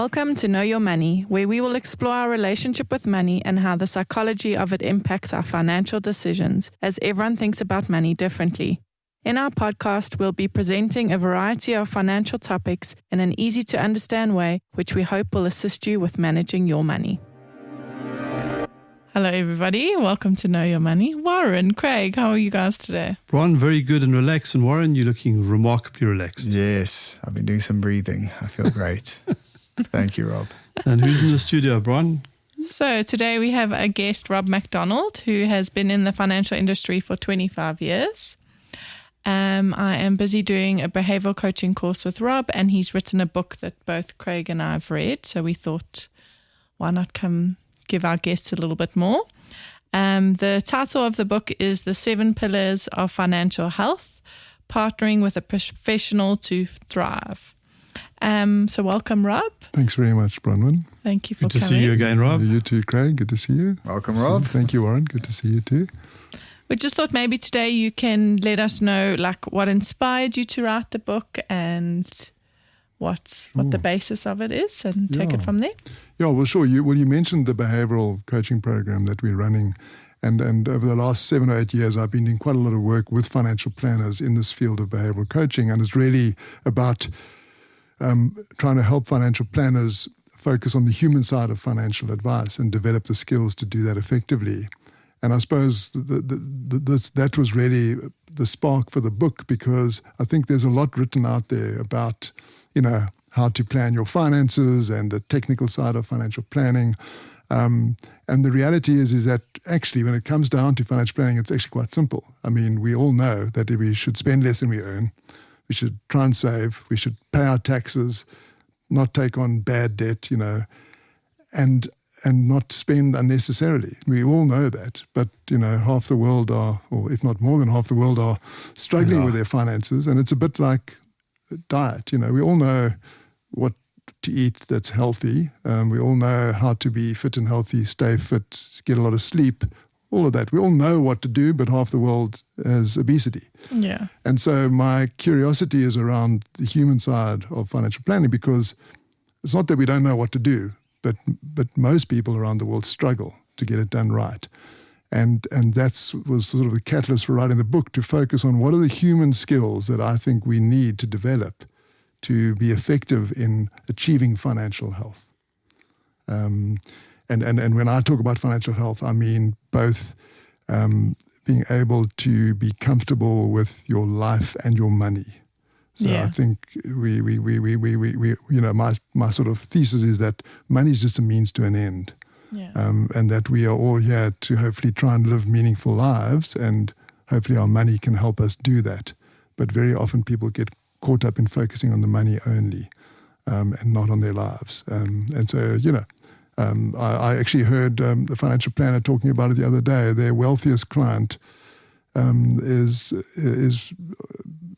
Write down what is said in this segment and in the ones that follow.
Welcome to Know Your Money, where we will explore our relationship with money and how the psychology of it impacts our financial decisions, as everyone thinks about money differently. In our podcast, we'll be presenting a variety of financial topics in an easy-to-understand way, which we hope will assist you with managing your money. Hello, everybody. Welcome to Know Your Money. Warren, Craig, how are you guys today? Ron, very good and relaxed. And Warren, you're looking remarkably relaxed. Yes, I've been doing some breathing. I feel great. Thank you, Rob. And who's in the studio, Brian? So today we have a guest, Rob McDonald, who has been in the financial industry for 25 years. I am busy doing a behavioral coaching course with Rob, and he's written a book that both Craig and I have read. So we thought, why not come give our guests a little bit more? The title of the book is The 7 Pillars of Financial Health, Partnering with a Professional to Thrive. So welcome, Rob. Thanks very much, Bronwyn. Thank you for coming. Good to see you again, Rob. You too, Craig. Good to see you. Welcome, Rob. Thank you, Warren. Good to see you too. We just thought maybe today you can let us know what inspired you to write the book and what the basis of it is, and take it from there. Yeah, well, sure. You mentioned the behavioral coaching program that we're running. And over the last 7 or 8 years, I've been doing quite a lot of work with financial planners in this field of behavioral coaching. And it's really about trying to help financial planners focus on the human side of financial advice and develop the skills to do that effectively. And I suppose that was really the spark for the book, because I think there's a lot written out there about, how to plan your finances and the technical side of financial planning. And the reality is that actually when it comes down to financial planning, it's actually quite simple. I mean, we all know that we should spend less than we earn. We should try and save. We should pay our taxes, not take on bad debt, and not spend unnecessarily. We all know that. But, half the world are, or if not more than half the world are struggling with their finances. And it's a bit like diet. We all know what to eat that's healthy. We all know how to be fit and healthy, stay fit, get a lot of sleep, all of that. We all know what to do, but half the world has obesity. Yeah. And so my curiosity is around the human side of financial planning, because it's not that we don't know what to do, but most people around the world struggle to get it done right. And that was sort of the catalyst for writing the book, to focus on what are the human skills that I think we need to develop to be effective in achieving financial health. And when I talk about financial health, I mean both being able to be comfortable with your life and your money. So I think we my sort of thesis is that money is just a means to an end. Yeah. And that we are all here to hopefully try and live meaningful lives, and hopefully our money can help us do that. But very often people get caught up in focusing on the money only, and not on their lives. And so, I actually heard the financial planner talking about it the other day. Their wealthiest client is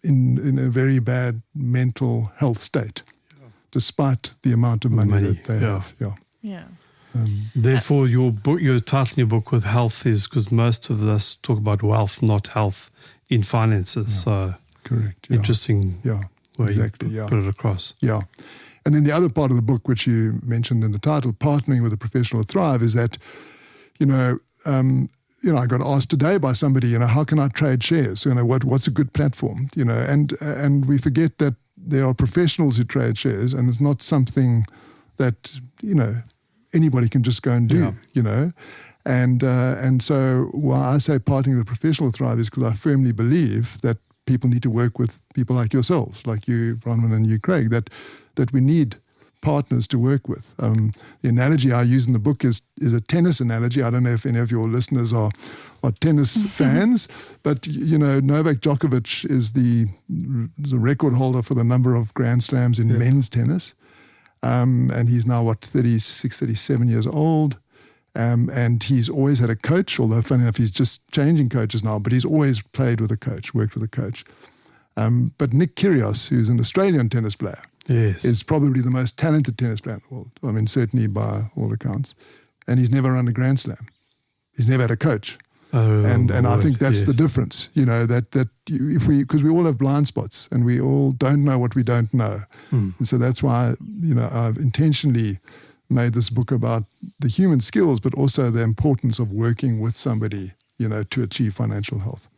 in a very bad mental health state, despite the amount of money that they have. Yeah. Therefore, your book, your title in your book with health is because most of us talk about wealth, not health, in finances. Yeah. So correct. Interesting. Yeah. Way exactly. You put it across. Yeah. And then the other part of the book, which you mentioned in the title, Partnering with a Professional to Thrive, is that, I got asked today by somebody, how can I trade shares? What's a good platform? And we forget that there are professionals who trade shares, and it's not something that, anybody can just go and do, And so why I say partnering with a professional to thrive is because I firmly believe that people need to work with people like yourselves, like you, Bronwyn, and you, Craig, that we need partners to work with. The analogy I use in the book is a tennis analogy. I don't know if any of your listeners are tennis fans, but Novak Djokovic is the record holder for the number of Grand Slams in men's tennis. And he's now, 36, 37 years old. And he's always had a coach, although funny enough, he's just changing coaches now, but he's always played with a coach, worked with a coach. But Nick Kyrgios, who's an Australian tennis player, is probably the most talented tennis player in the world. I mean, certainly by all accounts. And he's never run a Grand Slam. He's never had a coach. And I think that's the difference, because we all have blind spots and we all don't know what we don't know. And so that's why, I've intentionally made this book about the human skills, but also the importance of working with somebody, to achieve financial health.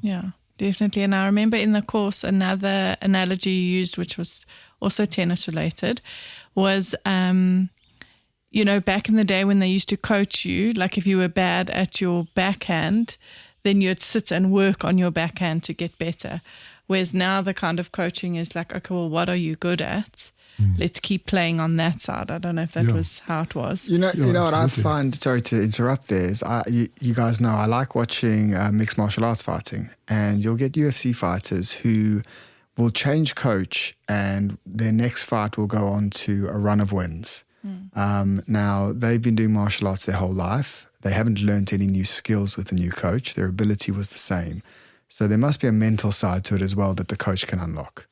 Yeah, definitely. And I remember in the course, another analogy you used, which was also tennis related, was, back in the day when they used to coach you, like if you were bad at your backhand, then you'd sit and work on your backhand to get better. Whereas now the kind of coaching is like, okay, well, what are you good at? Let's keep playing on that side. I don't know if that was how it was. You know what I find, sorry to interrupt there, is you guys know I like watching mixed martial arts fighting, and you'll get UFC fighters who will change coach and their next fight will go on to a run of wins. Now, they've been doing martial arts their whole life. They haven't learned any new skills with the new coach. Their ability was the same. So there must be a mental side to it as well that the coach can unlock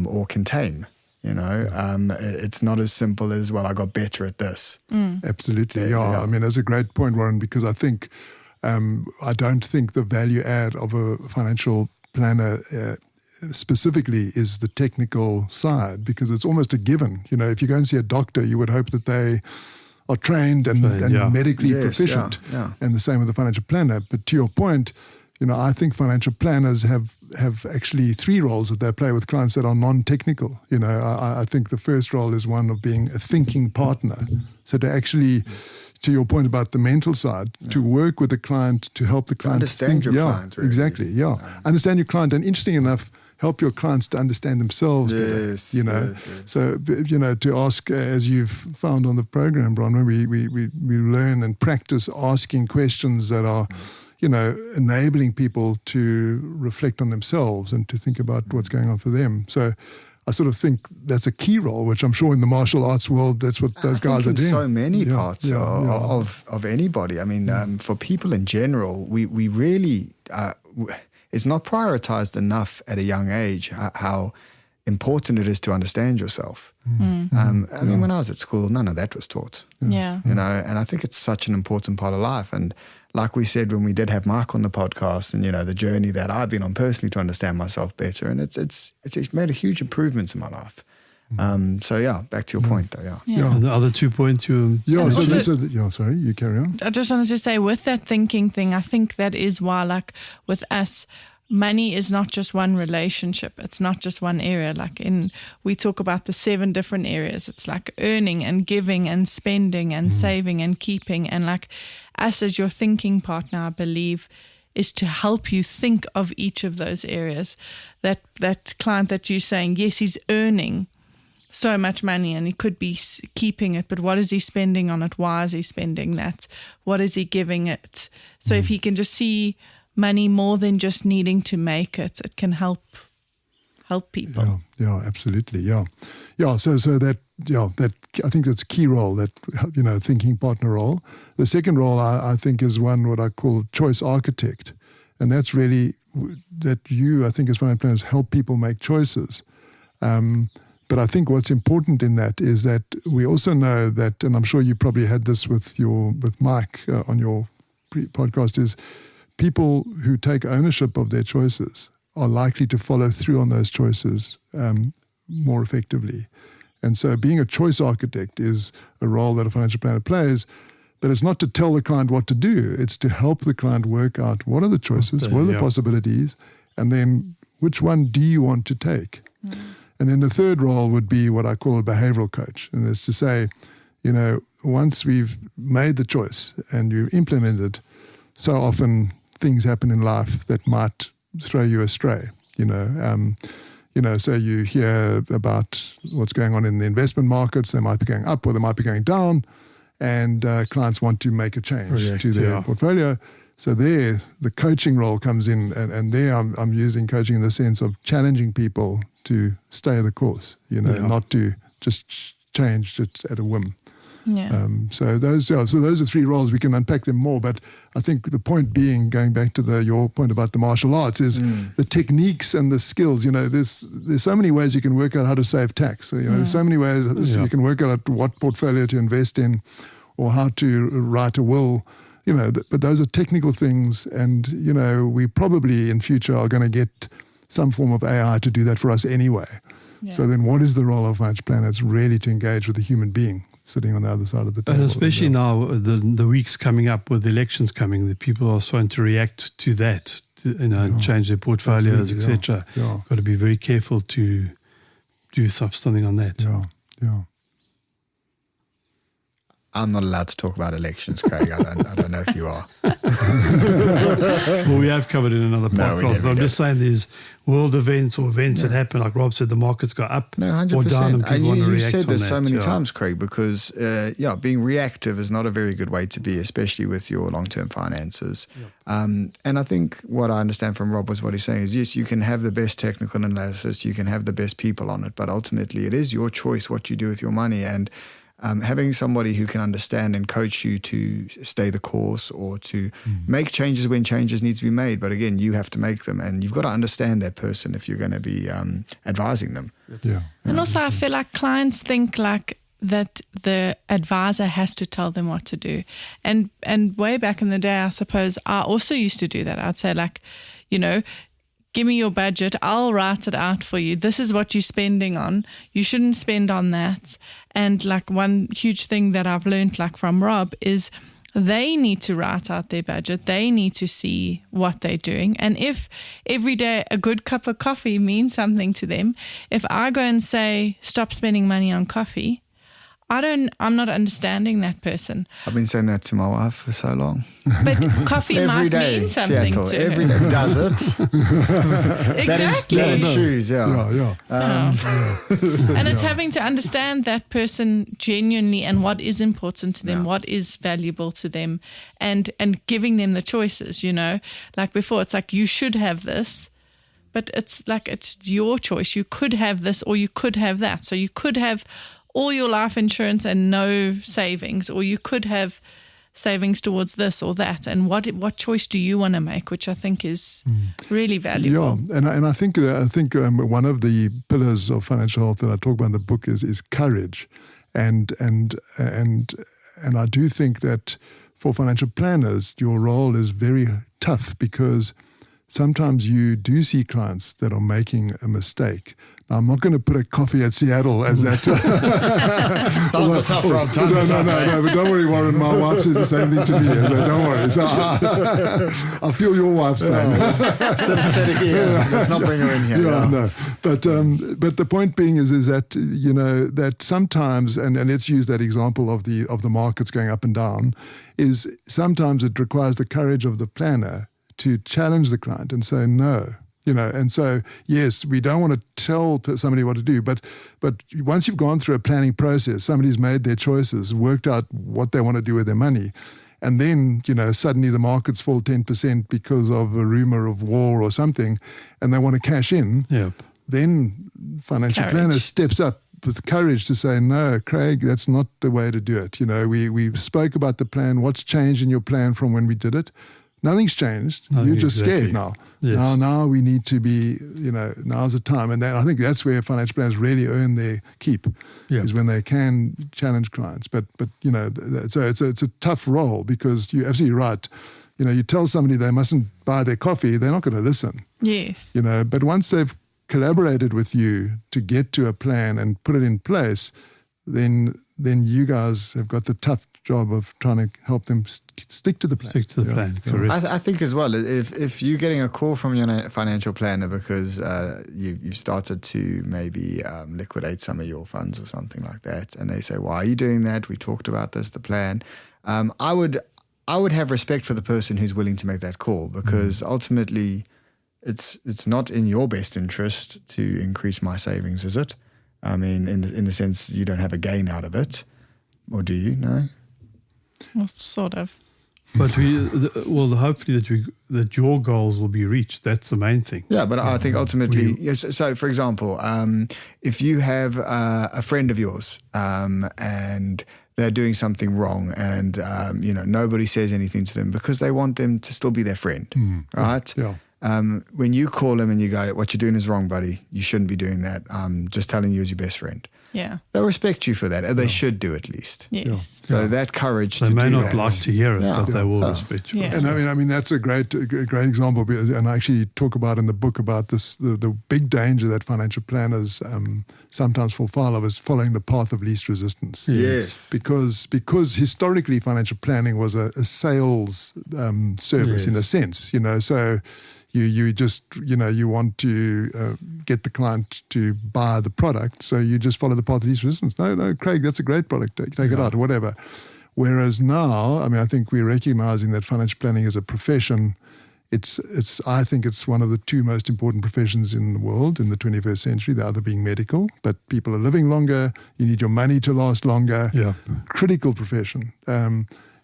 or can tame. It's not as simple as, well, I got better at this. Absolutely, yeah. I mean, that's a great point, Warren, because I think, I don't think the value add of a financial planner specifically is the technical side, because it's almost a given. If you go and see a doctor, you would hope that they are trained and medically proficient. Yeah. And the same with the financial planner. But to your point, I think financial planners have actually three roles that they play with clients that are non-technical. I think the first role is one of being a thinking partner. So to actually, to your point about the mental side, to work with the client, to help the client understand your client. Really. Exactly, yeah. Understand your client, and interesting enough, help your clients to understand themselves better. Yes. So to ask, as you've found on the program, Bronwyn, we learn and practice asking questions that are, enabling people to reflect on themselves and to think about what's going on for them. So I sort of think that's a key role, which I'm sure in the martial arts world, that's what those guys are doing. So many parts of anybody. I mean, for people in general, we really, it's not prioritized enough at a young age how important it is to understand yourself. I mean, when I was at school, none of that was taught. Yeah. And I think it's such an important part of life. And like we said when we did have Mark on the podcast, and the journey that I've been on personally to understand myself better, and it's made a huge improvements in my life. So back to your point though. And the other 2 points you sorry, you carry on. I just wanted to say, with that thinking thing, I think that is why, like with us, money is not just one relationship. It's not just one area. We talk about the 7 different areas. It's like earning and giving and spending and saving and keeping. And like us as your thinking partner, I believe, is to help you think of each of those areas. That client that you're saying, yes, he's earning so much money and he could be keeping it, but what is he spending on it? Why is he spending that? What is he giving it? So if he can just see money more than just needing to make it, it can help people. Yeah, absolutely. Yeah. So that I think that's a key role, that thinking partner role. The second role I think is one what I call choice architect, and that's really that I think as financial planners help people make choices. But I think what's important in that is that we also know that, and I'm sure you probably had this with Mike on your podcast, is people who take ownership of their choices are likely to follow through on those choices more effectively. And so being a choice architect is a role that a financial planner plays, but it's not to tell the client what to do. It's to help the client work out what are the choices, what are the possibilities, and then which one do you want to take? And then the third role would be what I call a behavioral coach. And it's to say, once we've made the choice and you implement it, so often things happen in life that might throw you astray, so you hear about what's going on in the investment markets. They might be going up or they might be going down, and clients want to make a change to their portfolio. So there, the coaching role comes in, and there I'm using coaching in the sense of challenging people to stay the course, not to just change it at a whim. Yeah. So those are 3 roles. We can unpack them more, but I think the point being, going back to your point about the martial arts, is the techniques and the skills. There's so many ways you can work out how to save tax. So, there's so many ways you can work out what portfolio to invest in, or how to write a will. but those are technical things, and we probably in future are going to get some form of AI to do that for us anyway. Yeah. So then what is the role of a financial planner? It's really to engage with the human being sitting on the other side of the table. And especially now, the weeks coming up with the elections coming, the people are starting to react to that, and change their portfolios, etc. Yeah. Got to be very careful to do something on that. Yeah. I'm not allowed to talk about elections, Craig. I don't know if you are. Well, we have covered in another podcast, but I'm just saying there's world events or events that happen, like Rob said, the markets go up or down, and people want to react said on this that. so many times, Craig, because being reactive is not a very good way to be, especially with your long-term finances. And I think what I understand from Rob was what he's saying is, yes, you can have the best technical analysis, you can have the best people on it, but ultimately it is your choice what you do with your money. And having somebody who can understand and coach you to stay the course or to make changes when changes need to be made. But again, you have to make them, and you've got to understand that person if you're going to be advising them. Yeah. And also I feel like clients think like that the advisor has to tell them what to do. And way back in the day, I suppose I also used to do that. I'd say like, give me your budget. I'll write it out for you. This is what you're spending on. You shouldn't spend on that. And like one huge thing that I've learned like from Rob is they need to write out their budget. They need to see what they're doing. And if every day a good cup of coffee means something to them, if I go and say, stop spending money on coffee, I'm not understanding that person. I've been saying that to my wife for so long. But coffee Every might day, mean something Seattle, to every her. day. Does it? Exactly. That is shoes, Yeah. And it's having to understand that person genuinely and what is important to them, what is valuable to them, and giving them the choices, Like before, it's like, you should have this, but it's like, it's your choice. You could have this or you could have that. So you could have all your life insurance and no savings, or you could have savings towards this or that. And what choice do you want to make, which I think is really valuable. Yeah, and I think one of the pillars of financial health that I talk about in the book is courage, and I do think that for financial planners, your role is very tough, because sometimes you do see clients that are making a mistake. Now, I'm not going to put a coffee at Seattle as that. Times are tough, Rob. No, but don't worry, Warren. My wife says the same thing to me. So don't worry. So I feel your wife's pain. Sympathetic ear. Let's not bring her in here. Yeah, no. But the point being is that that sometimes, and let's use that example of the markets going up and down, is sometimes it requires the courage of the planner to challenge the client and say no. And so, yes, we don't want to tell somebody what to do, but once you've gone through a planning process, somebody's made their choices, worked out what they want to do with their money, and then, suddenly the markets fall 10% because of a rumor of war or something, and they want to cash in, then financial planner steps up with courage to say, no, Craig, that's not the way to do it. We spoke about the plan. What's changed in your plan from when we did it? Nothing's changed. You're just scared now. Yes. Now we need to be, now's the time. And I think that's where financial planners really earn their keep, is when they can challenge clients. But so it's a tough role, because you're absolutely right. You tell somebody they mustn't buy their coffee, they're not going to listen. Yes. But once they've collaborated with you to get to a plan and put it in place, then you guys have got the tough job of trying to help them stick to the plan. Plan, correct. I think as well, if you're getting a call from your financial planner because you've started to maybe liquidate some of your funds or something like that, and they say, why are you doing that? We talked about this, the plan. I would have respect for the person who's willing to make that call, because ultimately it's not in your best interest to increase my savings, is it? I mean, in the sense you don't have a gain out of it, or do you? No. Well, sort of. But hopefully that your goals will be reached. That's the main thing. Yeah, but I think ultimately, yes. So, for example, if you have a friend of yours and they're doing something wrong, and nobody says anything to them because they want them to still be their friend, right? Yeah. When you call them and you go, what you're doing is wrong, buddy. You shouldn't be doing that. I'm just telling you as your best friend. Yeah. they'll respect you for that. Or they should do at least. Yes. Yeah. So that courage They to may do not that. like to hear it, Yeah. but they will respect you. Yeah. And I mean that's a great example, and I actually talk about in the book about this the big danger that financial planners sometimes fall foul of is following the path of least resistance. Yes. Because historically financial planning was a sales service in a sense, so you just you want to get the client to buy the product, so you just follow the path of least resistance. No, Craig, that's a great product. Take it out, or whatever. Whereas now, I mean, I think we're recognizing that financial planning as a profession. I think it's one of the two most important professions in the world in the 21st century, the other being medical. But people are living longer. You need your money to last longer. Yeah. Critical profession.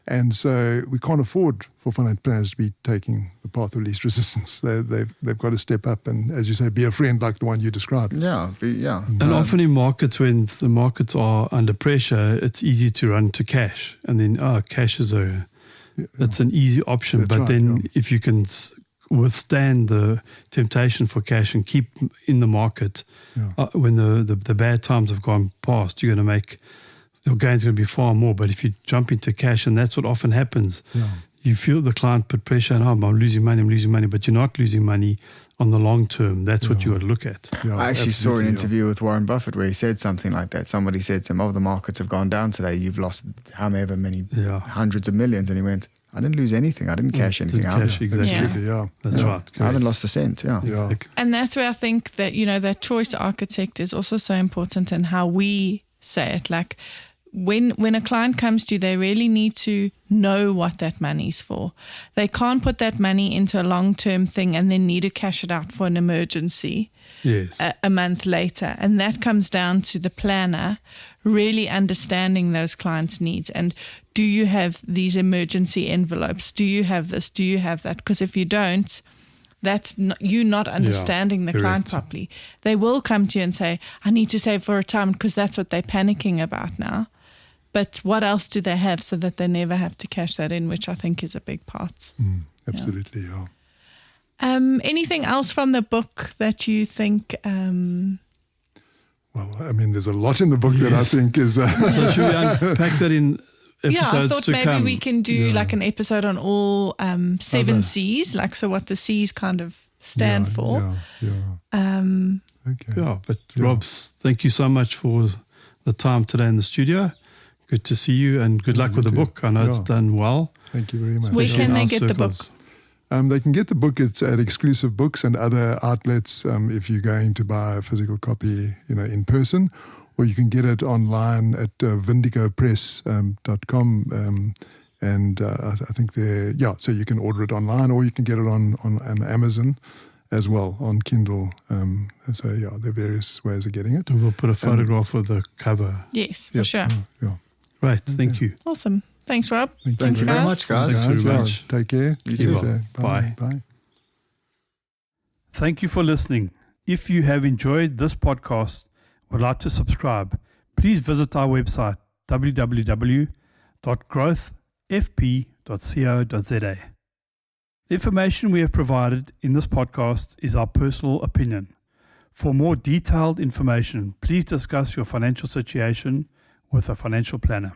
And so we can't afford for financial planners to be taking the path of least resistance. They've got to step up and, as you say, be a friend like the one you described. Yeah. And often in markets, when the markets are under pressure, it's easy to run to cash. And then, cash is it's an easy option. That's but right, then if you can withstand the temptation for cash and keep in the market, when the bad times have gone past, you're going to make... your gain's going to be far more. But if you jump into cash, and that's what often happens, you feel the client put pressure and, I'm losing money, but you're not losing money on the long term. That's what you got to look at. Yeah, I actually saw an absolutely, interview with Warren Buffett where he said something like that. Somebody said to him, the markets have gone down today. You've lost however many hundreds of millions. And he went, I didn't lose anything. I didn't cash anything out. Cash, exactly. Yeah. That's right. I haven't Correct. lost a cent. Yeah. And that's where I think that, that choice architect is also so important in how we say it. Like, when a client comes to you, they really need to know what that money's for. They can't put that money into a long-term thing and then need to cash it out for an emergency Yes. a month later. And that comes down to the planner really understanding those clients' needs. And do you have these emergency envelopes? Do you have this? Do you have that? Because if you don't, that's you not understanding the client properly. They will come to you and say, I need to save for retirement, because that's what they're panicking about now. But what else do they have so that they never have to cash that in, which I think is a big part. Absolutely, yeah. Anything else from the book that you think... Well, I mean, there's a lot in the book that I think is... So should we unpack that in episodes I thought to maybe come? we can do like an episode on all 7 Other. C's, like so what the C's kind of stand for. Okay. Yeah, but Rob, thank you so much for the time today in the studio. Good to see you, and good luck with the book. I know it's done well. Thank you very much. Where especially can in they our get the book? circles. They can get the book at Exclusive Books and other outlets if you're going to buy a physical copy, in person, or you can get it online at vindigopress.com. And I think so you can order it online, or you can get it on Amazon as well, on Kindle. So there are various ways of getting it. And we'll put a photograph of the cover. Yes, for sure. Yeah. Great, thank you. Awesome. Thanks, Rob. Thank you very much, guys. Thanks very much. Take care. You too. Bye. Bye. Thank you for listening. If you have enjoyed this podcast, would like to subscribe, please visit our website, www.growthfp.co.za. The information we have provided in this podcast is our personal opinion. For more detailed information, please discuss your financial situation with a financial planner.